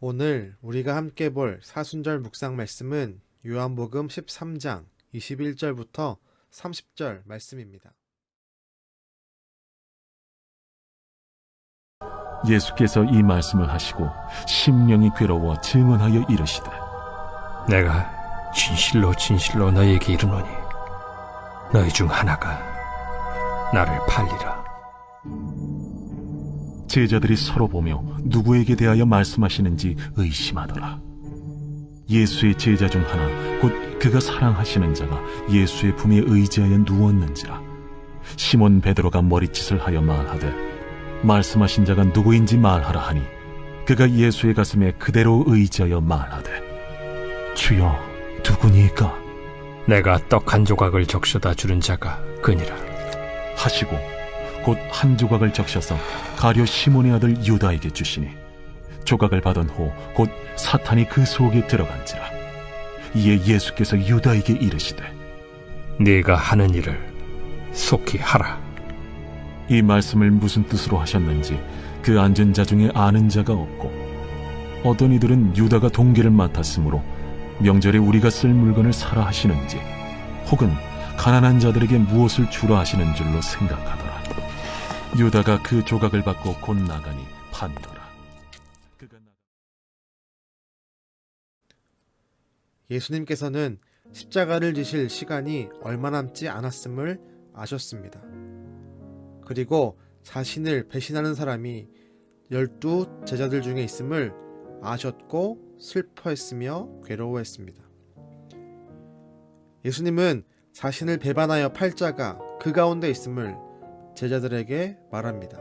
오늘 우리가 함께 볼 사순절 묵상 말씀은 요한복음 13장 21절부터 30절 말씀입니다. 예수께서 이 말씀을 하시고 심령이 괴로워 증언하여 이르시되 내가 진실로 진실로 너희에게 이르노니 너희 중 하나가 나를 팔리라. 제자들이 서로 보며 누구에게 대하여 말씀하시는지 의심하더라. 예수의 제자 중 하나 곧 그가 사랑하시는 자가 예수의 품에 의지하여 누웠는지라. 시몬 베드로가 머리짓을 하여 말하되 말씀하신 자가 누구인지 말하라 하니 그가 예수의 가슴에 그대로 의지하여 말하되 주여 누구니까? 내가 떡 한 조각을 적셔다 주는 자가 그니라 하시고 곧 한 조각을 적셔서 가룟 시몬의 아들 유다에게 주시니 조각을 받은 후 곧 사탄이 그 속에 들어간지라. 이에 예수께서 유다에게 이르시되 네가 하는 일을 속히 하라. 이 말씀을 무슨 뜻으로 하셨는지 그 앉은 자 중에 아는 자가 없고 어떤 이들은 유다가 동계를 맡았으므로 명절에 우리가 쓸 물건을 사라 하시는지 혹은 가난한 자들에게 무엇을 주라 하시는 줄로 생각하더라. 유다가 그 조각을 받고 곧 나가니 판이더라. 예수님께서는 십자가를 지실 시간이 얼마 남지 않았음을 아셨습니다. 그리고 자신을 배신하는 사람이 12 제자들 중에 있음을 아셨고 슬퍼했으며 괴로워했습니다. 예수님은 자신을 배반하여 팔 자가 그 가운데 있음을 제자들에게 말합니다.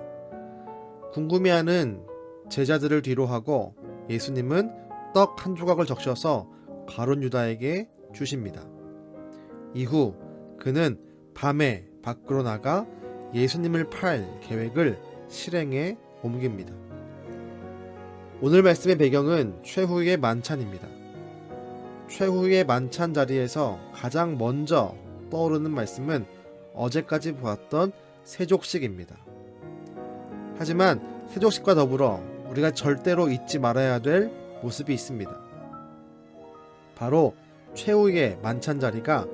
궁금해하는 제자들을 뒤로하고 예수님은 떡 한 조각을 적셔서 가룟 유다에게 주십니다. 이후 그는 밤에 밖으로 나가 예수님을 팔 계획을 실행에 옮깁니다. 오늘 말씀의 배경은 최후의 만찬입니다. 최후의 만찬 자리에서 가장 먼저 떠오르는 말씀은 어제까지 보았던 세족식입니다. 하지만 세족식과 더불어 우리가 절대로 잊지 말아야 될 모습이 있습니다. 바로 최후의 만찬 자리가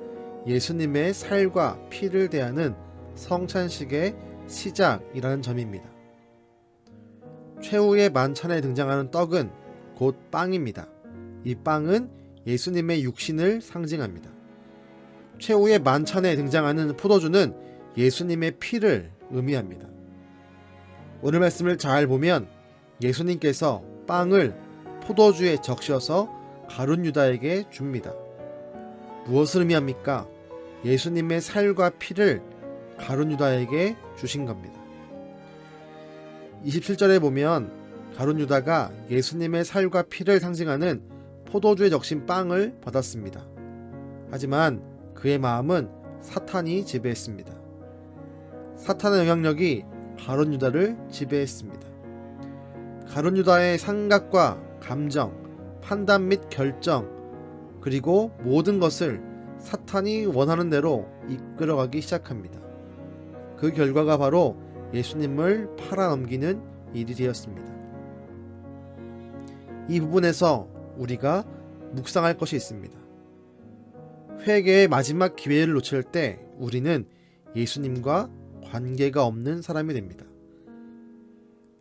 예수님의 살과 피를 대하는 성찬식의 시작이라는 점입니다. 최후의 만찬에 등장하는 떡은 곧 빵입니다. 이 빵은 예수님의 육신을 상징합니다. 최후의 만찬에 등장하는 포도주는 예수님의 피를 의미합니다. 오늘 말씀을 잘 보면 예수님께서 빵을 포도주에 적셔서 가룟 유다에게 줍니다. 무엇을 의미합니까? 예수님의 살과 피를 가룟 유다에게 주신 겁니다. 27절에 보면 가룟 유다가 예수님의 살과 피를 상징하는 포도주에 적신 빵을 받았습니다. 하지만 그의 마음은 사탄이 지배했습니다. 사탄의 영향력이 가룟 유다를 지배했습니다. 가룟 유다의 생각과 감정, 판단 및 결정, 그리고 모든 것을 사탄이 원하는 대로 이끌어가기 시작합니다. 그 결과가 바로 예수님을 팔아넘기는 일이 되었습니다. 이 부분에서 우리가 묵상할 것이 있습니다. 회개의 마지막 기회를 놓칠 때 우리는 예수님과 관계가 없는 사람이 됩니다.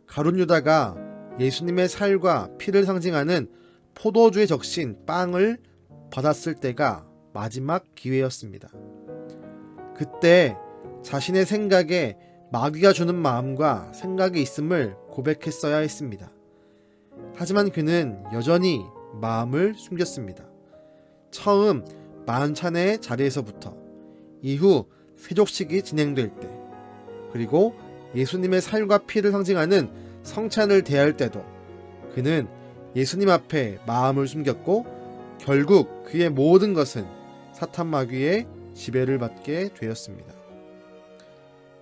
가룟 유다가 예수님의 살과 피를 상징하는 포도주에 적신 빵을 받았을 때가 마지막 기회였습니다. 그때 자신의 생각에 마귀가 주는 마음과 생각이 있음을 고백했어야 했습니다. 하지만 그는 여전히 마음을 숨겼습니다. 처음 만찬의 자리에서부터 이후 세족식이 진행될 때 그리고 예수님의 살과 피를 상징하는 성찬을 대할 때도 그는 예수님 앞에 마음을 숨겼고 결국 그의 모든 것은 사탄 마귀의 지배를 받게 되었습니다.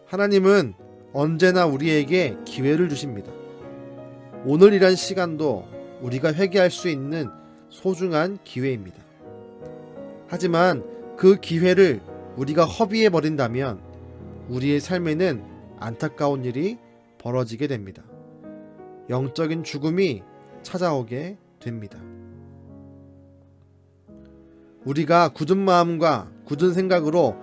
하나님은 언제나 우리에게 기회를 주십니다. 오늘이란 시간도 우리가 회개할 수 있는 소중한 기회입니다. 하지만 그 기회를 우리가 허비해 버린다면 우리의 삶에는 안타까운 일이 벌어지게 됩니다. 영적인 죽음이 찾아오게 됩니다. 우리가 굳은 마음과 굳은 생각으로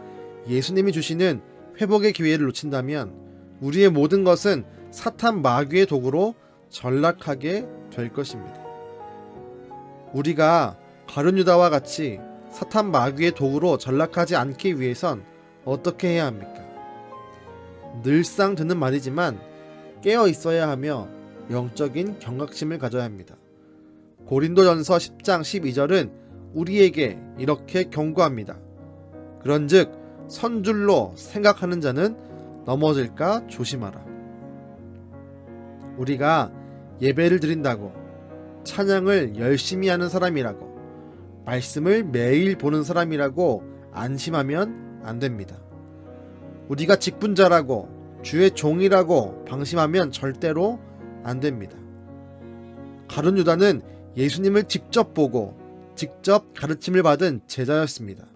예수님이 주시는 회복의 기회를 놓친다면 우리의 모든 것은 사탄 마귀의 도구로 전락하게 될 것입니다. 우리가 가룟 유다와 같이 사탄 마귀의 도구로 전락하지 않기 위해선 어떻게 해야 합니까? 늘상 듣는 말이지만 깨어 있어야 하며 영적인 경각심을 가져야 합니다. 고린도전서 10장 12절은 우리에게 이렇게 경고합니다. 그런즉 선줄로 생각하는 자는 넘어질까 조심하라. 우리가 예배를 드린다고, 찬양을 열심히 하는 사람이라고, 말씀을 매일 보는 사람이라고 안심하면 안 됩니다. 우리가 직분자라고, 주의 종이라고 방심하면 절대로 안 됩니다. 가룟 유다는 예수님을 직접 보고 직접 가르침을 받은 제자였습니다.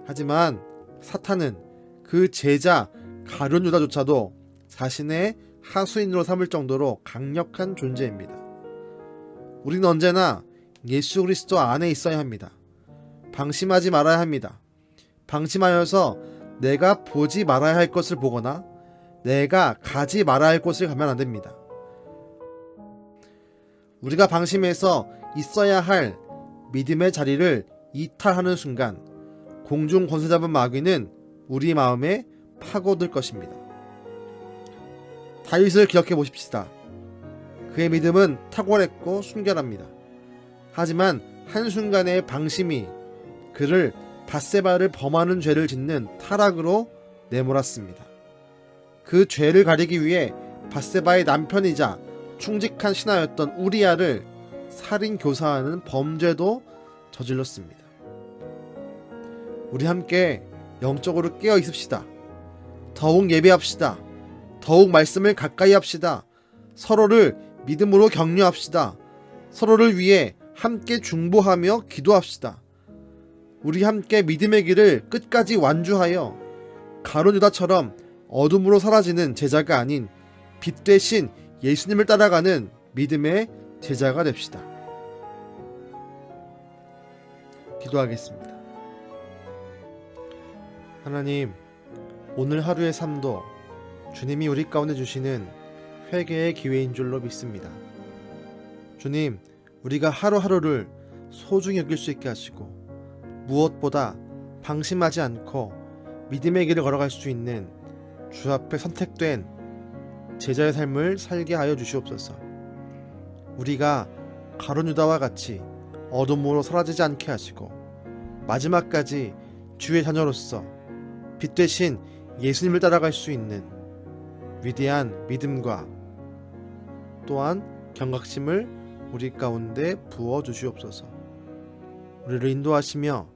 하지만 사탄은 그 제자 가룟 유다조차도 자신의 하수인으로 삼을 정도로 강력한 존재입니다. 우리는 언제나 예수 그리스도 안에 있어야 합니다. 방심하지 말아야 합니다. 방심하여서 내가 보지 말아야 할 것을 보거나 내가 가지 말아야 할 곳을 가면 안 됩니다. 우리가 방심해서 있어야 할 믿음의 자리를 이탈하는 순간 공중 권세 잡은 마귀는 우리 마음에 파고들 것입니다. 다윗을 기억해 보십시다. 그의 믿음은 탁월했고 순결합니다. 하지만 한순간의 방심이 그를 밧세바를 범하는 죄를 짓는 타락으로 내몰았습니다. 그 죄를 가리기 위해 밧세바의 남편이자 충직한 신하였던 우리아를 살인 교사하는 범죄도 저질렀습니다. 우리 함께 영적으로 깨어 있읍시다. 더욱 예배합시다. 더욱 말씀을 가까이 합시다. 서로를 믿음으로 격려합시다. 서로를 위해 함께 중보하며 기도합시다. 우리 함께 믿음의 길을 끝까지 완주하여 가룟 유다처럼 어둠으로 사라지는 제자가 아닌 빛 대신 예수님을 따라가는 믿음의 제자가 됩시다. 기도하겠습니다. 하나님, 오늘 하루의 삶도 주님이 우리 가운데 주시는 회개의 기회인 줄로 믿습니다. 주님, 우리가 하루하루를 소중히 여길 수 있게 하시고 무엇보다 방심하지 않고 믿음의 길을 걸어갈 수 있는 주 앞에 선택된 제자의 삶을 살게 하여 주시옵소서. 우리가 가룟 유다와 같이 어둠으로 사라지지 않게 하시고 마지막까지 주의 자녀로서 빛 대신 예수님을 따라갈 수 있는 위대한 믿음과 또한 경각심을 우리 가운데 부어 주시옵소서. 우리를 인도하시며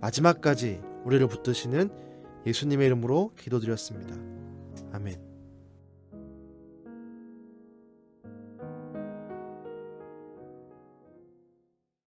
마지막까지 우리를 붙드시는 예수님의 이름으로 기도드렸습니다. 아멘.